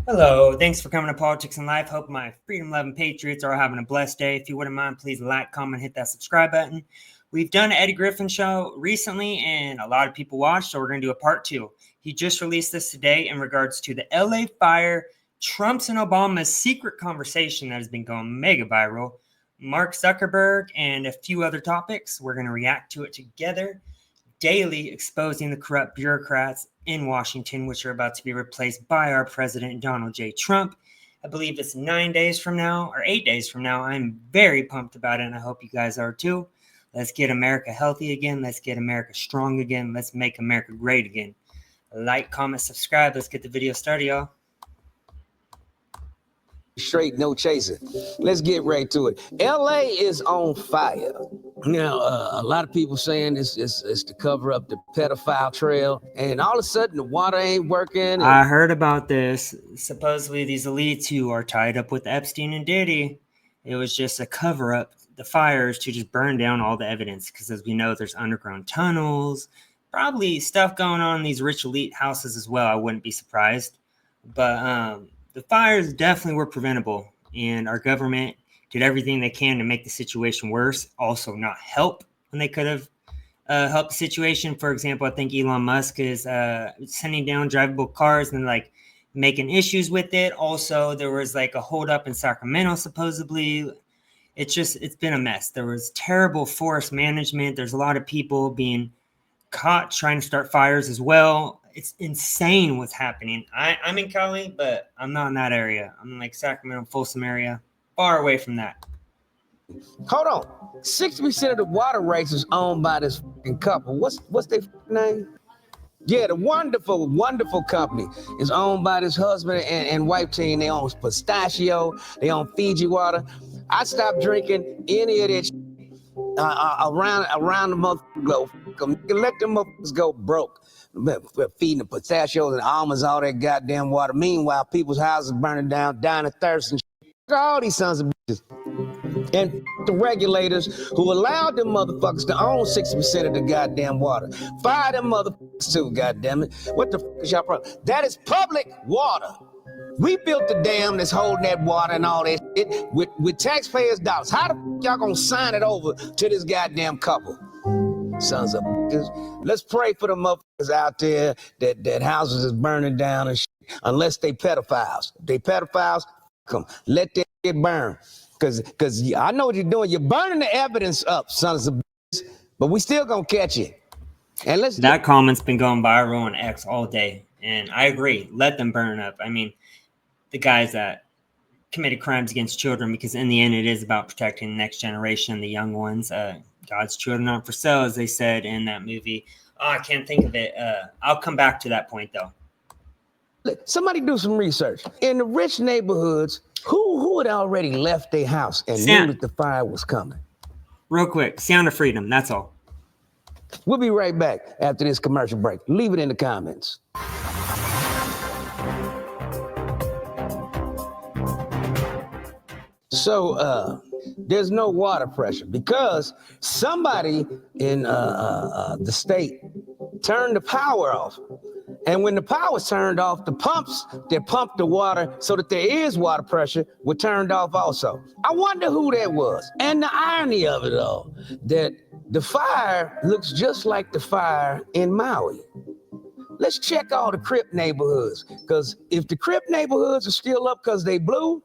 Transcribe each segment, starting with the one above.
Hello, thanks for coming to Politics and Life. Hope my freedom-loving patriots are having a blessed day. If you wouldn't mind, please like, comment, hit that subscribe button. We've done an Eddie Griffin show recently, and a lot of people watched, so we're going to do a part two. He just released this today in regards to the LA fire, Trump's and Obama's secret conversation that has been going mega viral, Mark Zuckerberg, and a few other topics. We're going to react to it together, daily exposing the corrupt bureaucrats in Washington, which are about to be replaced by our president, Donald J. Trump. I believe it's 9 days from now or 8 days from now. I'm very pumped about it, and I hope you guys are too. Let's get America healthy again. Let's get America strong again. Let's make America great again. Like, comment, subscribe. Let's get the video started, y'all. Straight, no chasing. Let's get right to it. LA is on fire. Now, a lot of people saying it's to cover up the pedophile trail, and all of a sudden the water ain't working. I heard about this. Supposedly these elites who are tied up with Epstein and Diddy, it was just a cover up, the fires, to just burn down all the evidence, because as we know, there's underground tunnels, probably stuff going on in these rich elite houses as well. I wouldn't be surprised. But the fires definitely were preventable, and our government did everything they can to make the situation worse, also not help when they could have helped the situation. For example, I think Elon Musk is sending down drivable cars and like making issues with it. Also, there was like a holdup in Sacramento, supposedly. It's been a mess. There was terrible forest management. There's a lot of people being caught trying to start fires as well. It's insane what's happening. I'm in Cali, but I'm not in that area. I'm in like Sacramento, Folsom area, far away from that. Hold on. 60% of the water rights is owned by this fucking couple. What's their name? Yeah, the wonderful, wonderful company is owned by this husband and wife team. They own pistachio. They own Fiji water. I stopped drinking any of that around the motherfucking globe. Let them motherfuckers go broke. Feeding the pistachios and almonds, all that goddamn water. Meanwhile, people's houses burning down, dying of thirst and shit. All these sons of bitches. And the regulators who allowed them motherfuckers to own 60% of the goddamn water. Fire them motherfuckers too, goddammit. What the fuck is y'all problem? That is public water. We built the dam that's holding that water and all that shit with taxpayers' dollars. How the fuck y'all gonna sign it over to this goddamn couple? Sons of bitches. Let's pray for the motherfuckers out there that houses is burning down and shit, unless they pedophiles. If they pedophiles, come let that shit burn. Cause I know what you're doing. You're burning the evidence up, sons of bitches, but we still gonna catch you. And that comment's been going viral on X all day, and I agree. Let them burn up. I mean, the guys that committed crimes against children, because in the end, it is about protecting the next generation, the young ones. God's children aren't for sale, as they said in that movie. Oh, I can't think of it. I'll come back to that point, though. Somebody do some research. In the rich neighborhoods, who had already left their house and knew that the fire was coming? Real quick, Sound of Freedom, that's all. We'll be right back after this commercial break. Leave it in the comments. So, there's no water pressure because somebody in the state turned the power off. And when the power's turned off, the pumps that pump the water so that there is water pressure were turned off also. I wonder who that was. And the irony of it all, that the fire looks just like the fire in Maui. Let's check all the Crip neighborhoods, because if the Crip neighborhoods are still up because they blue,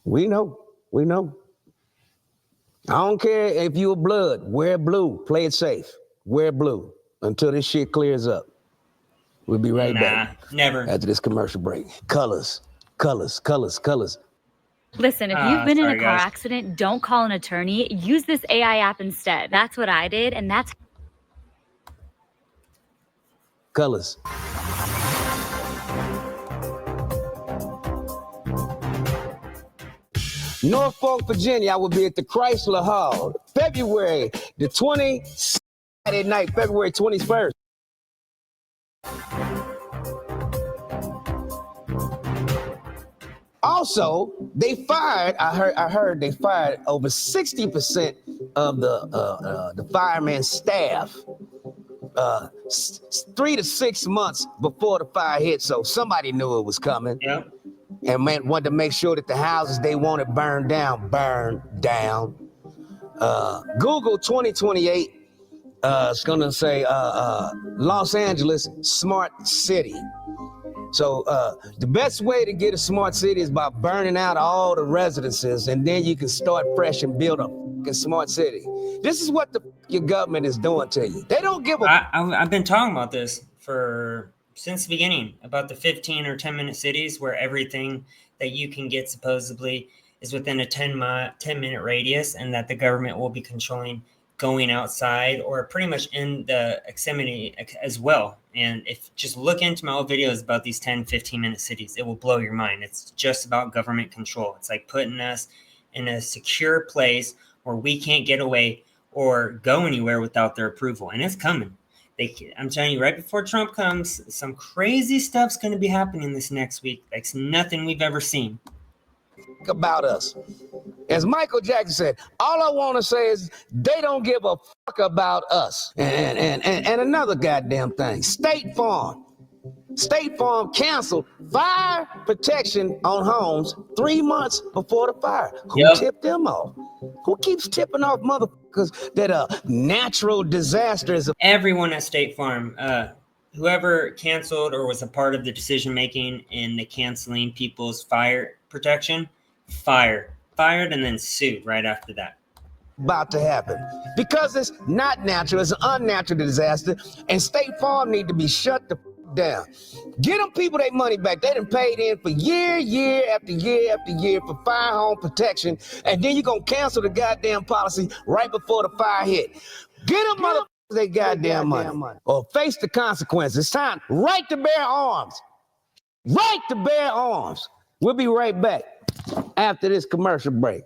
we know. I don't care if you're blood, wear blue, play it safe, wear blue until this shit clears up. We'll be right back. Never. After this commercial break. Colors. Listen, if you've been in a car accident, don't call an attorney. Use this AI app instead. That's what I did, and that's... Colors. Norfolk, Virginia, I will be at the Chrysler Hall, February the 20th, Saturday night, February 21st. Also, they fired, I heard they fired over 60% of the fireman staff 3 to 6 months before the fire hit, so somebody knew it was coming. Yep. And man wanted to make sure that the houses they wanted burned down. Google 2028 is gonna say Los Angeles smart city. So the best way to get a smart city is by burning out all the residences, and then you can start fresh and build a smart city. This is what your government is doing to you. They don't give a. I've been talking about this since the beginning, about the 15 or 10-minute cities where everything that you can get supposedly is within a 10-minute radius, and that the government will be controlling going outside or pretty much in the Yosemite as well. And if just look into my old videos about these 10-15-minute cities, it will blow your mind. It's just about government control. It's like putting us in a secure place where we can't get away or go anywhere without their approval. And it's coming. I'm telling you, right before Trump comes, some crazy stuff's going to be happening this next week. Like nothing we've ever seen. About us. As Michael Jackson said, all I want to say is they don't give a fuck about us. And another goddamn thing, State Farm canceled fire protection on homes 3 months before the fire. Who tipped them off? Who keeps tipping off motherfuckers that natural disasters? Everyone at State Farm, whoever canceled or was a part of the decision making in the canceling people's fire protection, fired and then sued right after that. About to happen because it's not natural, it's an unnatural disaster, and State Farm need to be shut the down. Get them people their money back. They done paid in for year after year for fire home protection, and then you're gonna cancel the goddamn policy right before the fire hit. Get them motherfuckers their goddamn money or face the consequences. It's time right to bear arms. Right to bear arms. We'll be right back after this commercial break.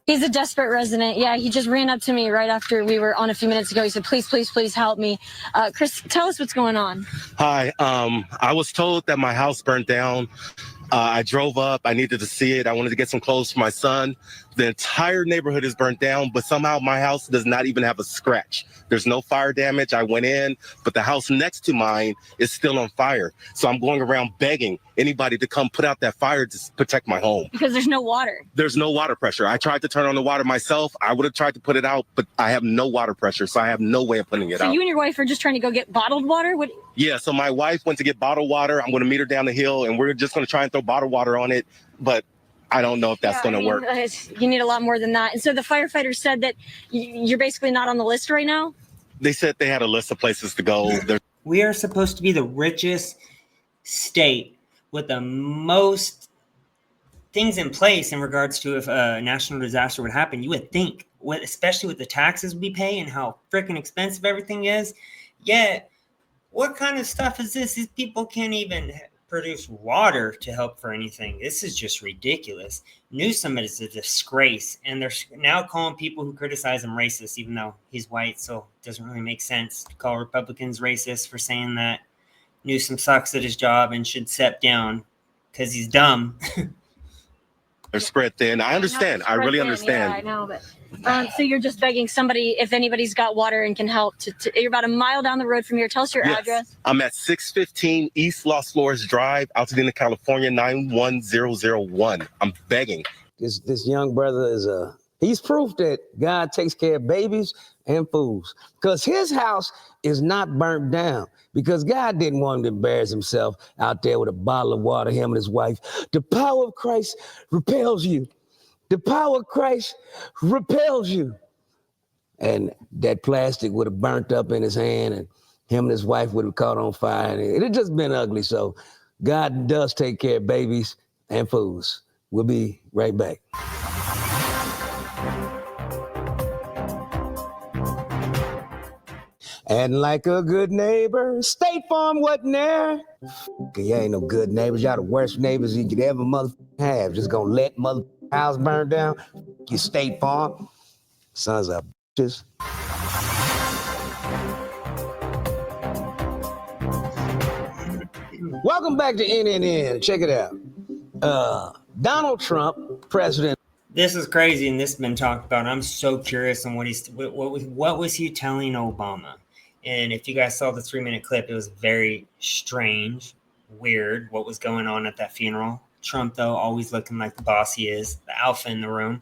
He's a desperate resident. Yeah, he just ran up to me right after we were on a few minutes ago. He said, please help me. Chris, tell us what's going on. Hi, I was told that my house burned down. I drove up. I needed to see it. I wanted to get some clothes for my son. The entire neighborhood is burnt down, but somehow my house does not even have a scratch. There's no fire damage. I went in, but the house next to mine is still on fire. So I'm going around begging anybody to come put out that fire to protect my home. Because there's no water. There's no water pressure. I tried to turn on the water myself. I would have tried to put it out, but I have no water pressure, so I have no way of putting it out. So you and your wife are just trying to go get bottled water? What? Yeah, so my wife went to get bottled water. I'm going to meet her down the hill, and we're just going to try and throw bottled water on it, but I don't know if that's going to work. You need a lot more than that. And so the firefighters said that you're basically not on the list right now? They said they had a list of places to go. We are supposed to be the richest state with the most things in place in regards to if a national disaster would happen. You would think, especially with the taxes we pay and how freaking expensive everything is. Yet, what kind of stuff is this? These people can't even produce water to help for anything. This is just ridiculous. Newsom is a disgrace, and they're now calling people who criticize him racist, even though he's white, so it doesn't really make sense to call Republicans racist for saying that Newsom sucks at his job and should step down because he's dumb. They're spread thin. I understand. I really understand. Yeah, I know, but so you're just begging somebody, if anybody's got water and can help, you're about a mile down the road from here. Tell us your address. I'm at 615 East Los Flores Drive, Altadena, California, 91001. I'm begging. This young brother is he's proof that God takes care of babies and fools, because his house is not burnt down because God didn't want him to embarrass himself out there with a bottle of water, him and his wife. The power of Christ repels you. The power of Christ repels you. And that plastic would have burnt up in his hand, and him and his wife would have caught on fire. And it had just been ugly. So God does take care of babies and fools. We'll be right back. And like a good neighbor, State Farm wasn't there. You ain't no good neighbors. Y'all the worst neighbors you could ever have. Just gonna let house burn down. You State Farm. Sons of bitches. Welcome back to NNN. Check it out. Donald Trump, president, This is crazy, and this has been talked about. I'm so curious on what was he telling Obama? And if you guys saw the 3-minute clip, it was very strange, weird what was going on at that funeral. Trump, though, always looking like the boss he is, the alpha in the room.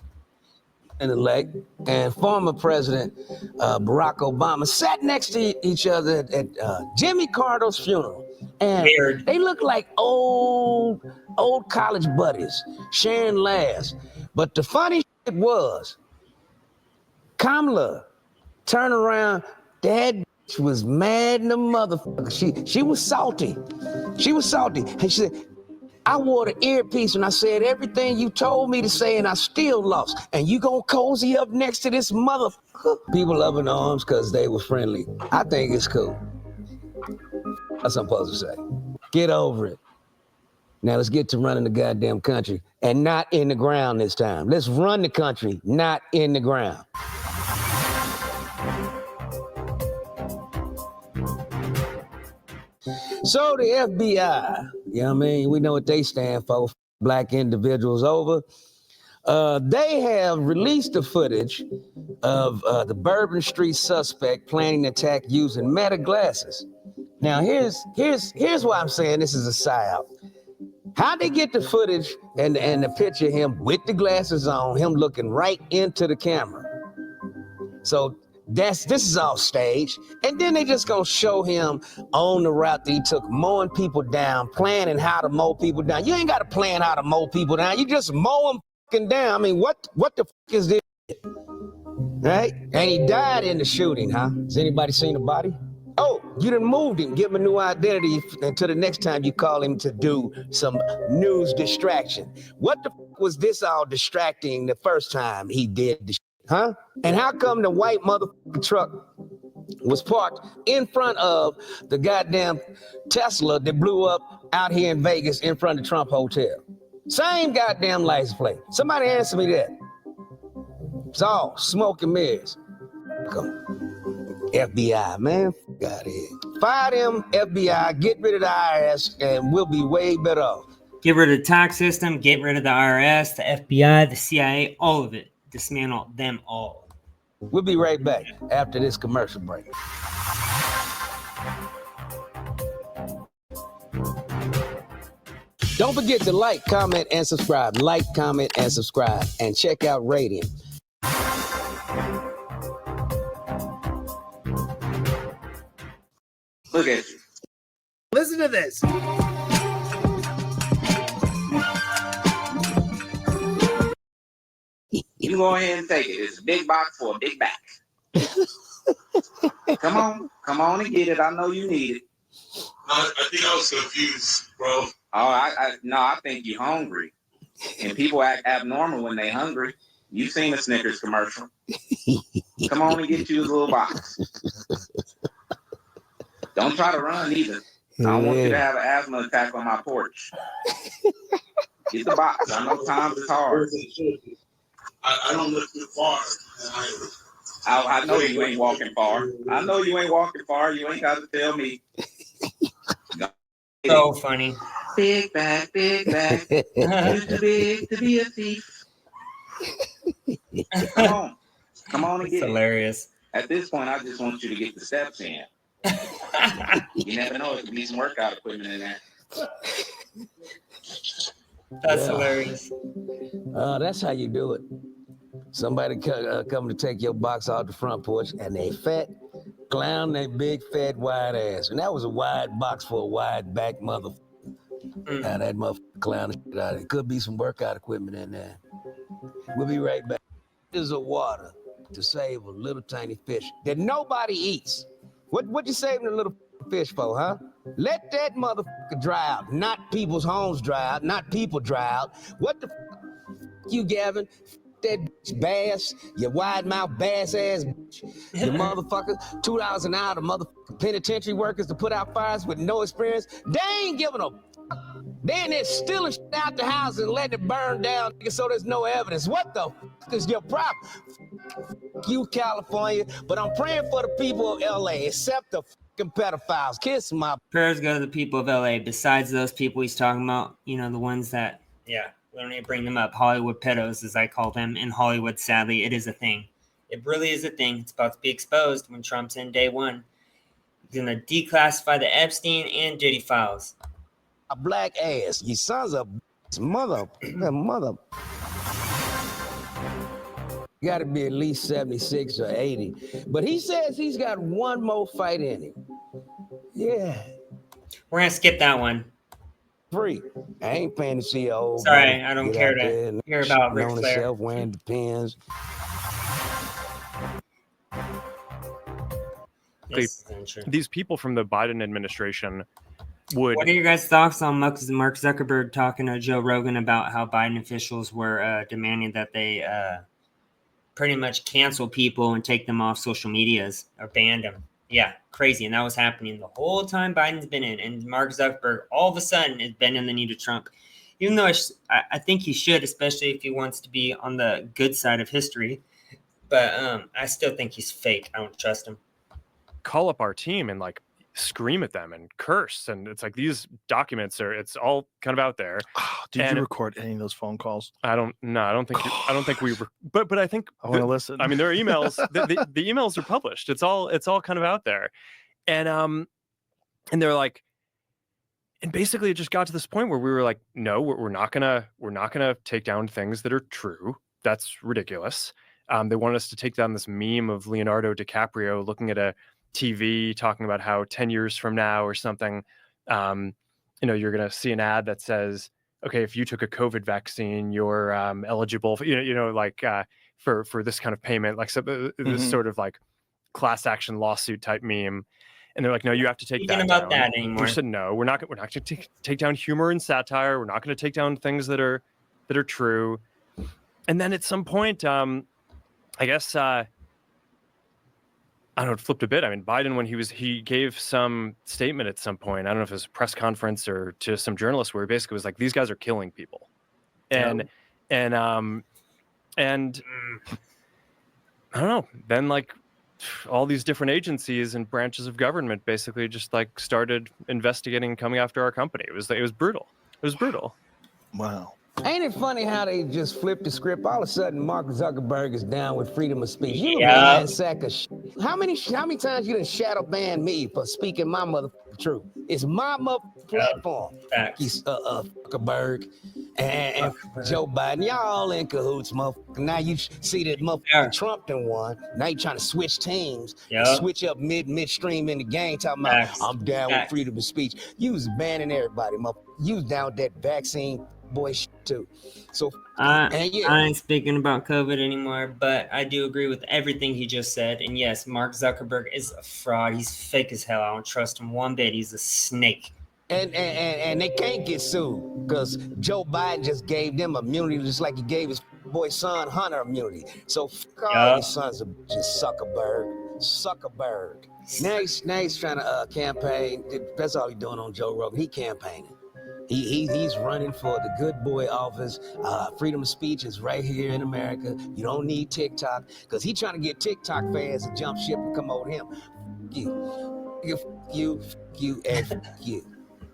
Elect and former President Barack Obama sat next to each other at Jimmy Carter's funeral. And Weird. They look like old college buddies, sharing laughs. But the funny shit was, Kamala turned around, that bitch was mad in the motherfucker. She was salty. She was salty. And she said, I wore the earpiece and I said everything you told me to say and I still lost. And you gonna cozy up next to this motherfucker? People up in arms because they were friendly. I think it's cool. That's what I'm supposed to say. Get over it. Now let's get to running the goddamn country, and not in the ground this time. Let's run the country, not in the ground. So the FBI, you know what I mean? We know what they stand for, black individuals over. They have released the footage of the Bourbon Street suspect planning an attack using Meta glasses. Now here's why I'm saying this is a psyop. How'd they get the footage and the picture of him with the glasses on, him looking right into the camera? So this is all staged. And then they just gonna show him on the route that he took, mowing people down, planning how to mow people down. You ain't gotta plan how to mow people down. You just mow them fucking down. I mean, what the fuck is this? Right? And he died in the shooting, huh? Has anybody seen the body? Oh, you done moved him, give him a new identity until the next time you call him to do some news distraction. What the fuck was this all distracting the first time he did the shit, huh? And how come the white motherfucking truck was parked in front of the goddamn Tesla that blew up out here in Vegas in front of the Trump Hotel? Same goddamn license plate. Somebody answer me that. It's all smoke and mirrors. Come. FBI, man, got it. Fire them, FBI, get rid of the IRS, and we'll be way better off. Get rid of the tax system, get rid of the IRS, the FBI, the CIA, all of it. Dismantle them all. We'll be right back after this commercial break. Don't forget to like, comment, and subscribe. Like, comment, and subscribe. And check out Radiant. Look at you. Listen to this. You go ahead and take it. It's a big box for a big back. Come on and get it. I know you need it. I think I was confused, bro. Oh, I think you're hungry. And people act abnormal when they hungry. You've seen a Snickers commercial. Come on and get you a little box. Don't try to run either. I don't want you to have an asthma attack on my porch. Get the box. I know times is hard. I don't look too far. I know you ain't walking far. I know you ain't walking far. You ain't got to tell me. So funny. Big back, big back. Used too big to be a thief. Come on and get it. Hilarious. At this point, I just want you to get the steps in. You never know. It could be some workout equipment in there. That's hilarious. That's how you do it. Somebody come to take your box off the front porch, and they fat, clown their big, fat, wide ass. And that was a wide box for a wide back motherfucker. Now that motherfucker clown the shit out of it. Could be some workout equipment in there. We'll be right back. There's a water to save a little tiny fish that nobody eats. What you saving a little fish for, huh? Let that motherfucker dry out. Not people's homes dry out. Not people dry out. What the you, Gavin? That bass, your wide mouth bass ass, the motherfucker, $2 an hour to motherfucking penitentiary workers to put out fires with no experience. They ain't giving a. Then they're stealing shit out the house and letting it burn down so there's no evidence. What the fuck is your problem? You, California, but I'm praying for the people of LA, except the fucking pedophiles. Kiss my Prayers go to the people of LA. Besides those people he's talking about, you know, the ones that, We don't need to bring them up. Hollywood pedos, as I call them in Hollywood. Sadly, it is a thing. It really is a thing. It's about to be exposed when Trump's in day one. He's going to declassify the Epstein and Diddy files. A black ass. You sons of mother. Got to be at least 76 or 80. But he says he's got one more fight in him. Yeah. We're going to skip that one. Free. I ain't paying to see a old. Sorry, I don't care to hear about Ric Flair. Wearing the pins. These people from the Biden administration would. What are your guys' thoughts on Mark Zuckerberg talking to Joe Rogan about how Biden officials were demanding that they pretty much cancel people and take them off social medias or ban them? Yeah, crazy. And that was happening the whole time Biden's been in. And Mark Zuckerberg all of a sudden is bending the knee to Trump. Even though I think he should, especially if he wants to be on the good side of history. But I still think he's fake. I don't trust him. Call up our team and like scream at them and curse. And it's like these documents it's all kind of out there. Did you record any of those phone calls? I don't think we but I think I want to listen. I mean, there are emails. the emails are published. It's all kind of out there. And they're like, and basically it just got to this point where we were like, no, we're not gonna take down things that are true. That's ridiculous. They wanted us to take down this meme of Leonardo DiCaprio looking at a TV talking about how 10 years from now or something, you're going to see an ad that says, okay, if you took a COVID vaccine, you're eligible for, for this kind of payment, like this sort of like class action lawsuit type meme. And they're like, no, you have to take that down. That anymore. We said, no, we're not going to take down humor and satire. We're not going to take down things that are true. And then at some point, I guess, I don't know, it flipped a bit. I mean, Biden, when he gave some statement at some point, I don't know if it was a press conference or to some journalists, where he basically was like, these guys are killing people. And I don't know, then like all these different agencies and branches of government basically just like started investigating and coming after our company. It was brutal. It was brutal. Wow. Ain't it funny how they just flipped the script? All of a sudden, Mark Zuckerberg is down with freedom of speech. You a sack of How many times you done shadow banned me for speaking my motherfucking truth? It's my motherfucking platform. He's Zuckerberg and Joe Biden. Y'all all in cahoots, motherfucker. Now you see that motherfucker Trump done won. Now you trying to switch teams, switch up midstream in the game, talking about I'm down with freedom of speech. You was banning everybody, motherfucker. You was down with that vaccine boy too. So I ain't speaking about COVID anymore, but I do agree with everything he just said. And yes, Mark Zuckerberg is a fraud. He's fake as hell. I don't trust him one bit. He's a snake. And they can't get sued because Joe Biden just gave them immunity, just like he gave his boy son Hunter immunity. So fuck all these sons of just Zuckerberg. Now he's trying to campaign. That's all he's doing on Joe Rogan. He campaigning. He's running for the good boy office. Freedom of speech is right here in America. You don't need TikTok because he's trying to get TikTok fans to jump ship and come over him. You, and you.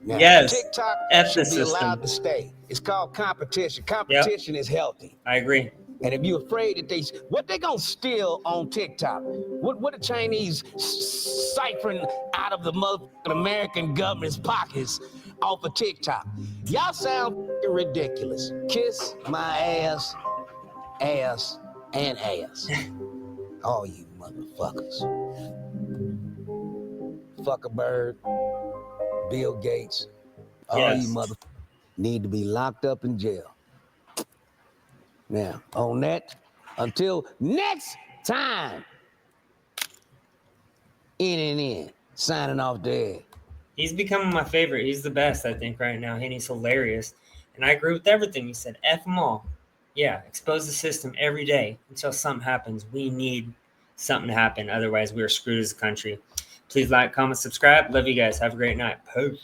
Now, TikTok should be allowed to stay. It's called competition. Competition is healthy. I agree. And if you're afraid that what they gonna steal on TikTok? What the Chinese ciphering out of the motherfucking American government's pockets off of TikTok? Y'all sound ridiculous. Kiss my ass, and ass. All you motherfuckers. Zuckerberg, Bill Gates, all you motherfuckers need to be locked up in jail. Now, on that, until next time, in, signing off there. He's becoming my favorite. He's the best, I think, right now. And he's hilarious. And I agree with everything he said. F them all. Yeah, expose the system every day until something happens. We need something to happen. Otherwise, we are screwed as a country. Please like, comment, subscribe. Love you guys. Have a great night. Peace.